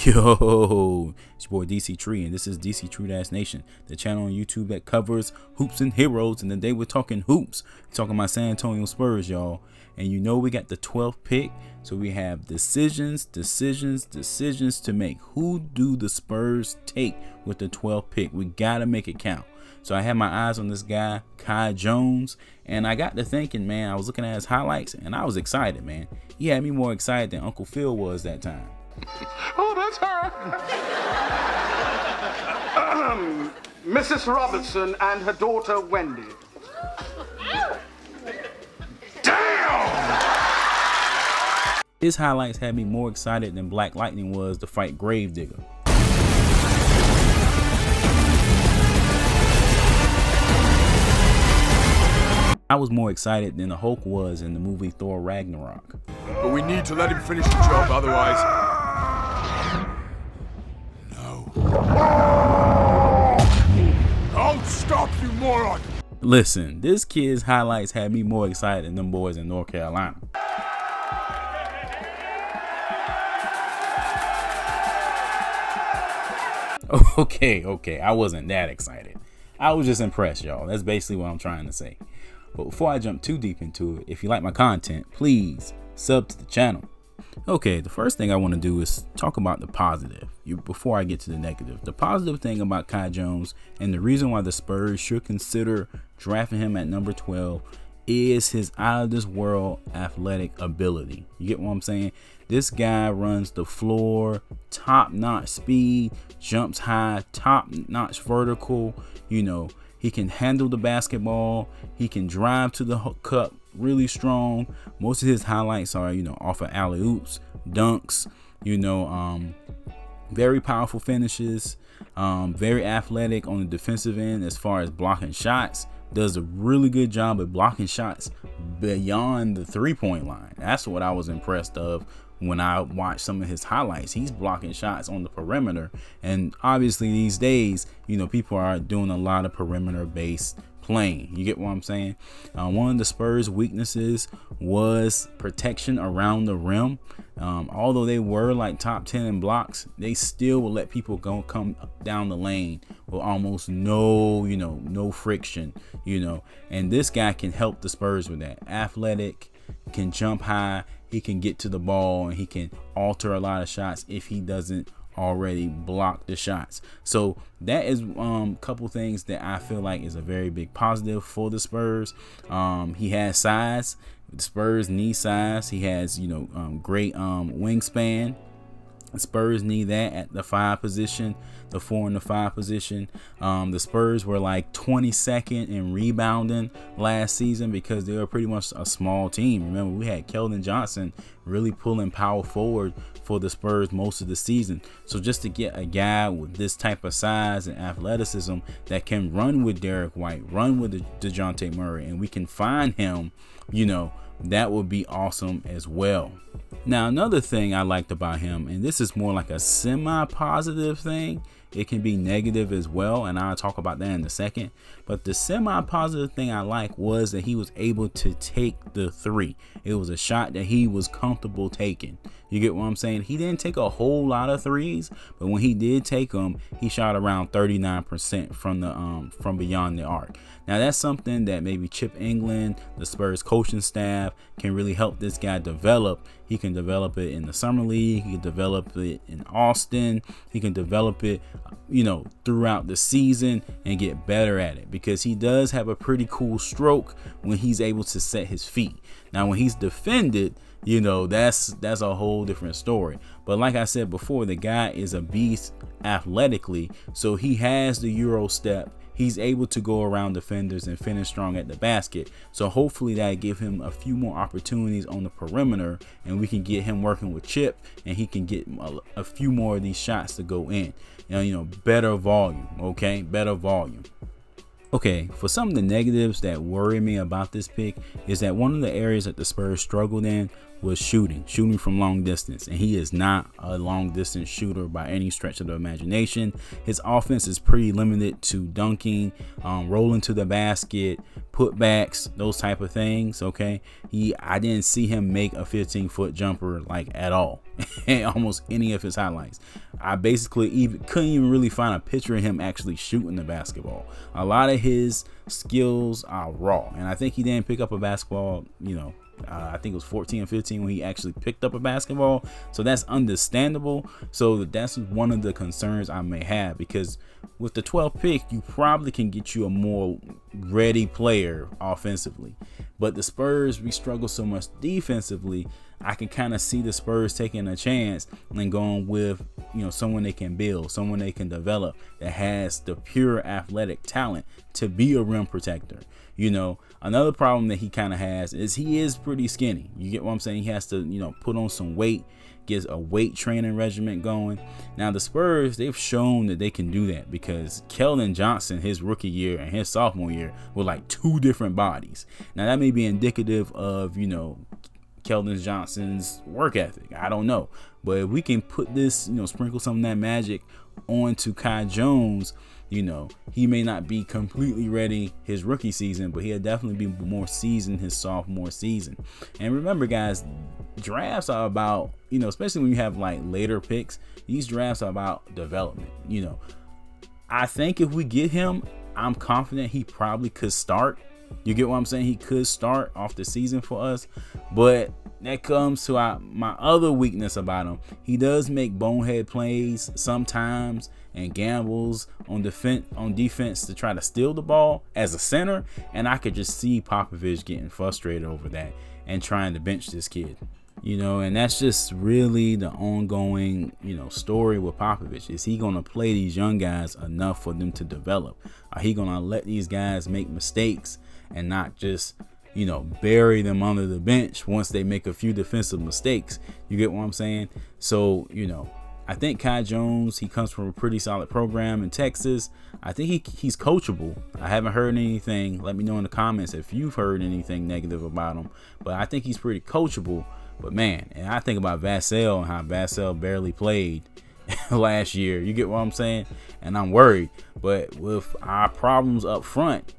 Yo, it's your boy Dctree, and this is Dctree-Nation, the channel on YouTube that covers hoops and heroes. And today we're talking hoops. We're talking about San Antonio Spurs, y'all. And you know we got the 12th pick, so we have decisions to make. Who do the Spurs take with the 12th pick? We gotta make it count. So I had my eyes on this guy, Kai Jones, and I got to thinking, man. I was looking at his highlights, and I was excited, man. He had me more excited than Uncle Phil was that time. Oh, that's her. Mrs. Robertson and her daughter, Wendy. Damn! His highlights had me more excited than Black Lightning was to fight Gravedigger. I was more excited than the Hulk was in the movie Thor Ragnarok. But we need to let him finish the job, otherwise... No. Don't stop, you moron! Listen, this kid's highlights had me more excited than them boys in North Carolina. Okay, I wasn't that excited. I was just impressed, y'all. That's basically what I'm trying to say. But before I jump too deep into it, if you like my content, please sub to the channel. Okay, the first thing I want to do is talk about the positive before I get to the negative. The positive thing about Kai Jones, and the reason why the Spurs should consider drafting him at number 12, is his out of this world athletic ability. You get what I'm saying? This guy runs the floor, top notch speed, jumps high, top notch vertical. You know, he can handle the basketball. He can drive to the cup really strong. Most of his highlights are, off of alley oops, dunks, very powerful finishes, very athletic on the defensive end as far as blocking shots. Does a really good job at blocking shots beyond the 3-point line. That's what I was impressed of when I watched some of his highlights. He's blocking shots on the perimeter, and obviously these days, people are doing a lot of perimeter based playing. You get what I'm saying? One of the Spurs' weaknesses was protection around the rim. Although they were like top 10 in blocks, they still will let people come down the lane with almost no friction, and this guy can help the Spurs with that. Athletic, can jump high, he can get to the ball, and he can alter a lot of shots if he doesn't already block the shots. So that is a couple things that I feel like is a very big positive for the Spurs. He has size. The Spurs need size. He has great wingspan. The Spurs need that at the 5 position, the 4 and the 5 position. The Spurs were like 22nd in rebounding last season because they were pretty much a small team. Remember, we had Keldon Johnson really pulling power forward for the Spurs most of the season. So just to get a guy with this type of size and athleticism that can run with Derek White, run with DeJounte Murray, and we can find him, that would be awesome as well. Now, another thing I liked about him, and this is more like a semi-positive thing, it can be negative as well, and I'll talk about that in a second. But the semi-positive thing I like was that he was able to take the 3. It was a shot that he was comfortable taking. You get what I'm saying? He didn't take a whole lot of threes, but when he did take them, he shot around 39% from beyond the arc. Now that's something that maybe Chip England, the Spurs coaching staff, can really help this guy develop. He can develop it in the summer league. He can develop it in Austin. He can develop it, throughout the season and get better at it, because he does have a pretty cool stroke when he's able to set his feet. Now, when he's defended, that's a whole different story. But like I said before, the guy is a beast athletically, so he has the Euro step. He's able to go around defenders and finish strong at the basket. So hopefully that give him a few more opportunities on the perimeter, and we can get him working with Chip, and he can get a few more of these shots to go in. Better volume, okay? Better volume. Okay, for some of the negatives that worry me about this pick is that one of the areas that the Spurs struggled in was shooting from long distance, and he is not a long distance shooter by any stretch of the imagination. His offense is pretty limited to dunking, rolling to the basket, putbacks, those type of things. Okay, I didn't see him make a 15-foot jumper like at all. almost any of his highlights. I basically couldn't even really find a picture of him actually shooting the basketball. A lot of his skills are raw, and I think he didn't pick up a basketball, I think it was 14 or 15 when he actually picked up a basketball. So that's understandable. So that's one of the concerns I may have, because with the 12th pick, you probably can get you a more ready player offensively. But the Spurs, we struggle so much defensively. I can kind of see the Spurs taking a chance and going with, someone they can build, someone they can develop that has the pure athletic talent to be a rim protector. Another problem that he kind of has is he is pretty skinny. You get what I'm saying? He has to, put on some weight, get a weight training regimen going. Now, the Spurs, they've shown that they can do that, because Keldon Johnson, his rookie year and his sophomore year, were like two different bodies. Now, that may be indicative of, Keldon Johnson's work ethic. I don't know. But if we can put this, sprinkle some of that magic onto Kai Jones, he may not be completely ready his rookie season, but he'll definitely be more seasoned his sophomore season. And remember, guys, drafts are about, especially when you have like later picks, these drafts are about development. I think if we get him, I'm confident he probably could start. You get what I'm saying? He could start off the season for us, but that comes to my other weakness about him. He does make bonehead plays sometimes and gambles on defense to try to steal the ball as a center, and I could just see Popovich getting frustrated over that and trying to bench this kid. And that's just really the ongoing, story with Popovich. Is he going to play these young guys enough for them to develop? Are he going to let these guys make mistakes and not just, bury them under the bench once they make a few defensive mistakes? You get what I'm saying? So, I think Kai Jones, he comes from a pretty solid program in Texas. I think he's coachable. I haven't heard anything. Let me know in the comments if you've heard anything negative about him. But I think he's pretty coachable. But man, and I think about Vassell and how Vassell barely played last year. You get what I'm saying? And I'm worried. But with our problems up front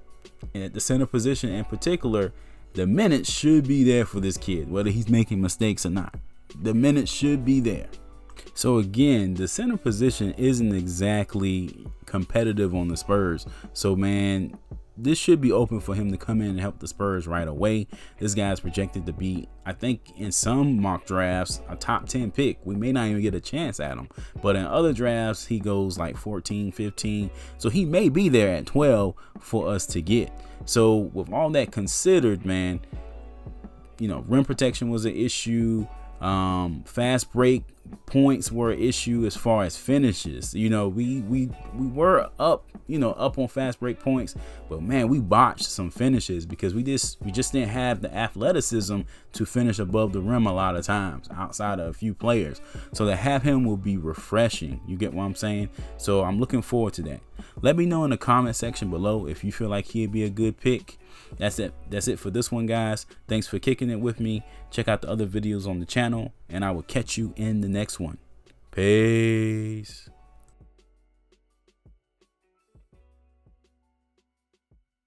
and at the center position in particular, the minutes should be there for this kid, whether he's making mistakes or not. The minutes should be there. So again, the center position isn't exactly competitive on the Spurs. So man, this should be open for him to come in and help the Spurs right away. This guy's projected to be, I think in some mock drafts, a top 10 pick. We may not even get a chance at him, but in other drafts, he goes like 14, 15. So he may be there at 12 for us to get. So with all that considered, man, rim protection was an issue. Fast break points were an issue as far as finishes. We were up on fast break points, but man, we botched some finishes because we just didn't have the athleticism to finish above the rim a lot of times outside of a few players. So to have him will be refreshing. You get what I'm saying? So I'm looking forward to that. Let me know in the comment section below if you feel like he'd be a good pick. That's it for this one, guys. Thanks for kicking it with me. Check out the other videos on the channel, and I will catch you in the next one. Peace.